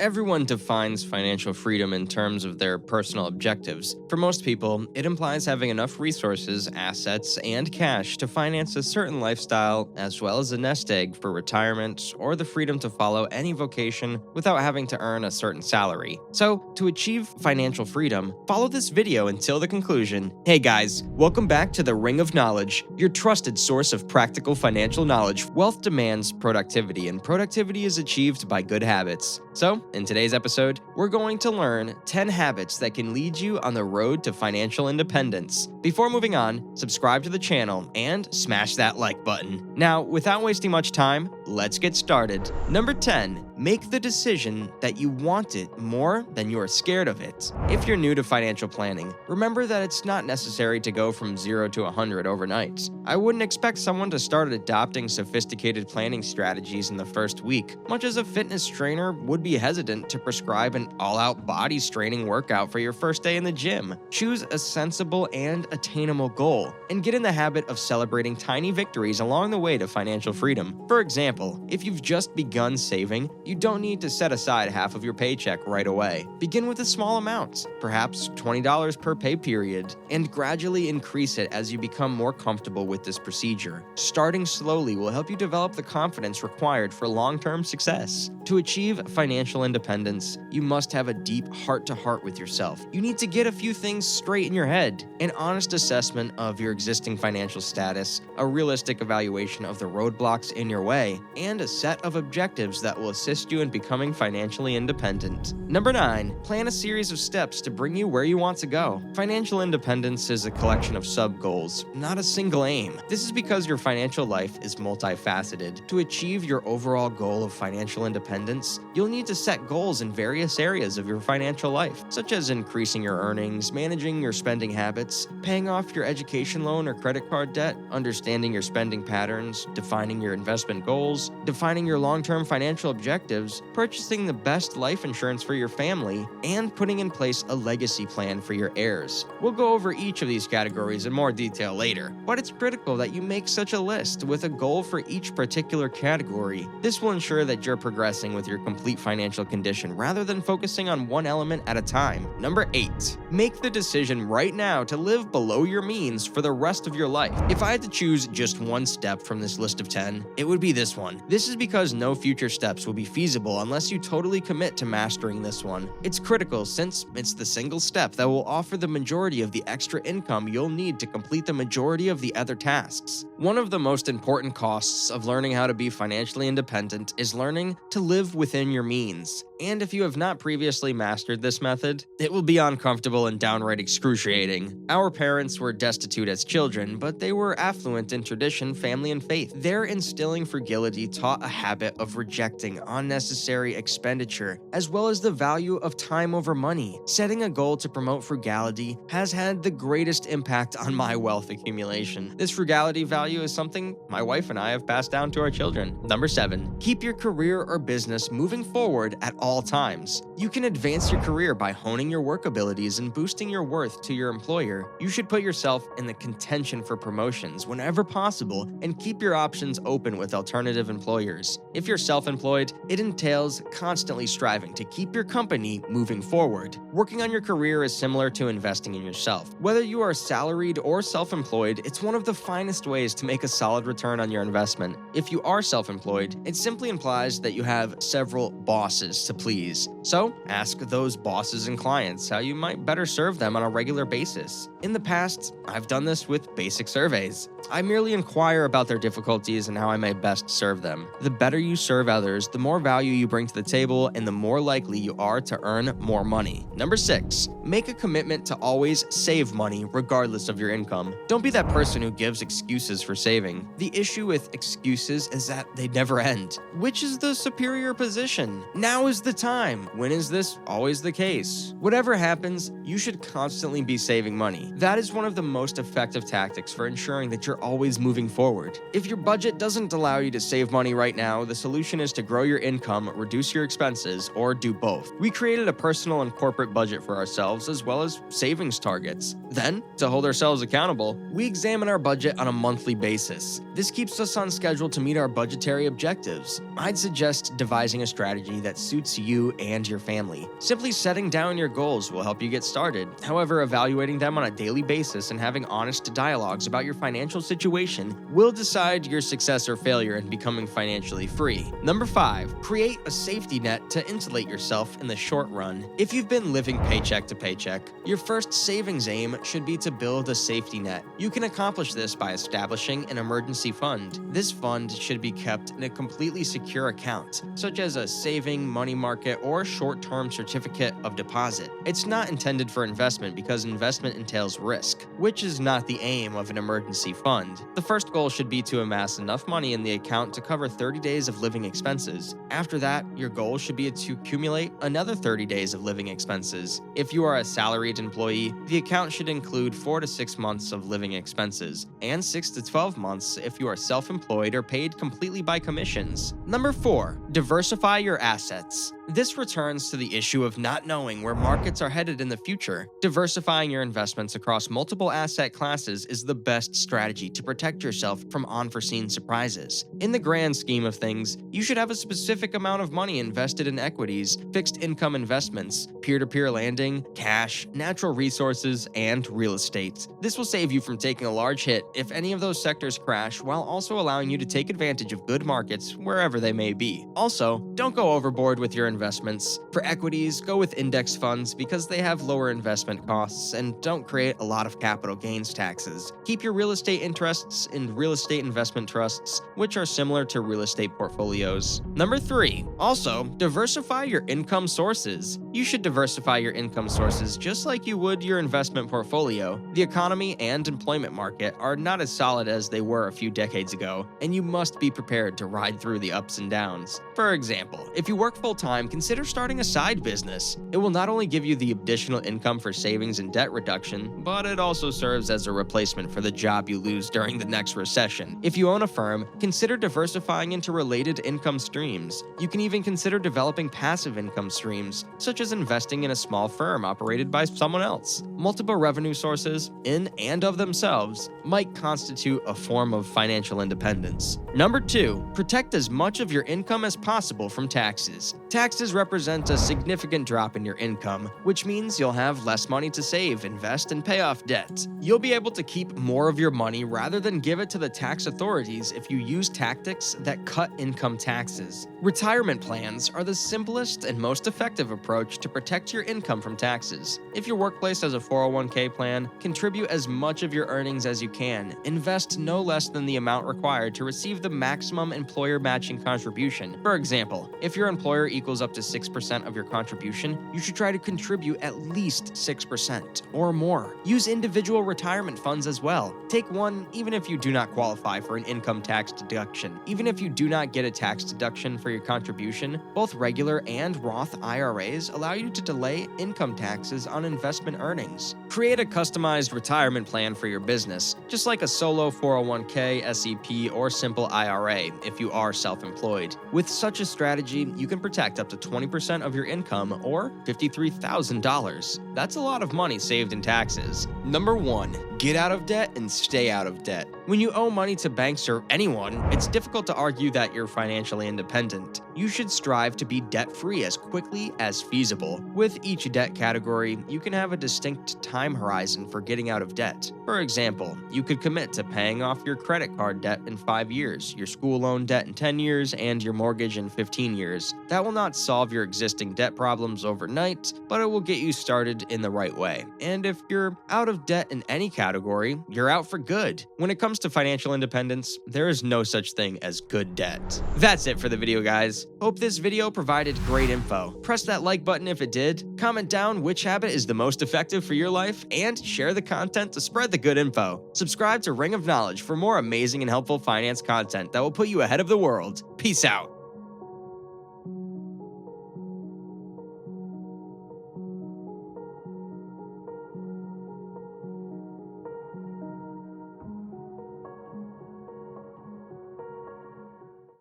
Everyone defines financial freedom in terms of their personal objectives. For most people, it implies having enough resources, assets, and cash to finance a certain lifestyle, as well as a nest egg for retirement or the freedom to follow any vocation without having to earn a certain salary. So, to achieve financial freedom, follow this video until the conclusion. Hey guys, welcome back to the Ring of Knowledge, your trusted source of practical financial knowledge. Wealth demands productivity, and productivity is achieved by good habits. So, in today's episode, we're going to learn 10 habits that can lead you on the road to financial independence. Before moving on, subscribe to the channel and smash that like button. Now, without wasting much time, let's get started. Number 10. Make the decision that you want it more than you are scared of it. If you're new to financial planning, remember that it's not necessary to go from 0 to 100 overnight. I wouldn't expect someone to start adopting sophisticated planning strategies in the first week, much as a fitness trainer would be hesitant to prescribe an all-out body-straining workout for your first day in the gym. Choose a sensible and attainable goal, and get in the habit of celebrating tiny victories along the way to financial freedom. For example, if you've just begun saving, you don't need to set aside half of your paycheck right away. Begin with a small amount, perhaps $20 per pay period, and gradually increase it as you become more comfortable with this procedure. Starting slowly will help you develop the confidence required for long-term success. To achieve financial independence, you must have a deep heart-to-heart with yourself. You need to get a few things straight in your head: an honest assessment of your existing financial status, a realistic evaluation of the roadblocks in your way, and a set of objectives that will assist you in becoming financially independent. Number 9. Plan a series of steps to bring you where you want to go. Financial independence is a collection of sub-goals, not a single aim. This is because your financial life is multifaceted. To achieve your overall goal of financial independence, you'll need to set goals in various areas of your financial life, such as increasing your earnings, managing your spending habits, paying off your education loan or credit card debt, understanding your spending patterns, defining your investment goals, defining your long-term financial objectives, purchasing the best life insurance for your family, and putting in place a legacy plan for your heirs. We'll go over each of these categories in more detail later, but it's critical that you make such a list with a goal for each particular category. This will ensure that you're progressing with your complete financial condition rather than focusing on one element at a time. Number 8. Make the decision right now to live below your means for the rest of your life. If I had to choose just one step from this list of 10, it would be this one. This is because no future steps will be feasible unless you totally commit to mastering this one. It's critical since it's the single step that will offer the majority of the extra income you'll need to complete the majority of the other tasks. One of the most important costs of learning how to be financially independent is learning to live within your means. And if you have not previously mastered this method, it will be uncomfortable and downright excruciating. Our parents were destitute as children, but they were affluent in tradition, family, and faith. Their instilling frugality taught a habit of rejecting unnecessary expenditure, as well as the value of time over money. Setting a goal to promote frugality has had the greatest impact on my wealth accumulation. This frugality value is something my wife and I have passed down to our children. Number 7. Keep your career or business moving forward at all times. You can advance your career by honing your work abilities and boosting your worth to your employer. You should put yourself in the contention for promotions whenever possible and keep your options open with alternative employers. If you're self-employed, it entails constantly striving to keep your company moving forward. Working on your career is similar to investing in yourself. Whether you are salaried or self-employed, it's one of the finest ways to make a solid return on your investment. If you are self-employed, it simply implies that you have several bosses to please. So, ask those bosses and clients how you might better serve them on a regular basis. In the past, I've done this with basic surveys. I merely inquire about their difficulties and how I may best serve them. The better you serve others, the more value you bring to the table, and the more likely you are to earn more money. Number 6. Make a commitment to always save money regardless of your income. Don't be that person who gives excuses for saving. The issue with excuses is that they never end. Which is the superior position? Now is the time. When is this always the case? Whatever happens, you should constantly be saving money. That is one of the most effective tactics for ensuring that you're always moving forward. If your budget doesn't allow you to save money right now, the solution is to grow your income, reduce your expenses, or do both. We created a personal and corporate budget for ourselves as well as savings targets. Then, to hold ourselves accountable, we examine our budget on a monthly basis. This keeps us on schedule to meet our budgetary objectives. I'd suggest devising a strategy that suits benefits you and your family. Simply setting down your goals will help you get started. However, evaluating them on a daily basis and having honest dialogues about your financial situation will decide your success or failure in becoming financially free. Number 5, create a safety net to insulate yourself in the short run. If you've been living paycheck to paycheck, your first savings aim should be to build a safety net. You can accomplish this by establishing an emergency fund. This fund should be kept in a completely secure account, such as a saving, money market, or short-term certificate of deposit. It's not intended for investment because investment entails risk, which is not the aim of an emergency fund. The first goal should be to amass enough money in the account to cover 30 days of living expenses. After that, your goal should be to accumulate another 30 days of living expenses. If you are a salaried employee, the account should include 4 to 6 months of living expenses, and 6 to 12 months if you are self-employed or paid completely by commissions. Number 4, diversify your assets. This returns to the issue of not knowing where markets are headed in the future. Diversifying your investments across multiple asset classes is the best strategy to protect yourself from unforeseen surprises. In the grand scheme of things, you should have a specific amount of money invested in equities, fixed income investments, peer-to-peer lending, cash, natural resources, and real estate. This will save you from taking a large hit if any of those sectors crash, while also allowing you to take advantage of good markets wherever they may be. Also, don't go overboard with your investments. For equities, go with index funds because they have lower investment costs and don't create a lot of capital gains taxes. Keep your real estate interests in real estate investment trusts, which are similar to real estate portfolios. Number 3, also diversify your income sources. You should diversify your income sources just like you would your investment portfolio. The economy and employment market are not as solid as they were a few decades ago, and you must be prepared to ride through the ups and downs. For example, if you work full-time, consider starting a side business. It will not only give you the additional income for savings and debt reduction, but it also serves as a replacement for the job you lose during the next recession. If you own a firm, consider diversifying into related income streams. You can even consider developing passive income streams, such as investing in a small firm operated by someone else. Multiple revenue sources, in and of themselves, might constitute a form of financial independence. Number 2, protect as much of your income as possible from taxes. Taxes represent a significant drop in your income, which means you'll have less money to save, invest, and pay off debt. You'll be able to keep more of your money rather than give it to the tax authorities if you use tactics that cut income taxes. Retirement plans are the simplest and most effective approach to protect your income from taxes. If your workplace has a 401k plan, contribute as much of your earnings as you can. Invest no less than the amount required to receive the maximum employer matching contribution. For example, if your employer equals up to 6% of your contribution, you should try to contribute at least 6% or more. Use individual retirement funds as well. Take one even if you do not qualify for an income tax deduction. Even if you do not get a tax deduction for your contribution, both regular and Roth IRAs allow you to delay income taxes on investment earnings. Create a customized retirement plan for your business, just like a solo 401k, SEP, or simple IRA if you are self-employed. With such a strategy, you can protect up to 20% of your income or $53,000. That's a lot of money saved in taxes. Number 1, get out of debt and stay out of debt. When you owe money to banks or anyone, it's difficult to argue that you're financially independent. You should strive to be debt-free as quickly as feasible. With each debt category, you can have a distinct time horizon for getting out of debt. For example, you could commit to paying off your credit card debt in 5 years, your school loan debt in 10 years, and your mortgage in 15 years. That will not solve your existing debt problems overnight, but it will get you started in the right way. And if you're out of debt in any category, you're out for good. When it comes to financial independence, there is no such thing as good debt. That's it for the video, guys. Hope this video provided great info. Press that like button if it did, comment down which habit is the most effective for your life, and share the content to spread the good info. Subscribe to Ring of Knowledge for more amazing and helpful finance content that will put you ahead of the world. Peace out.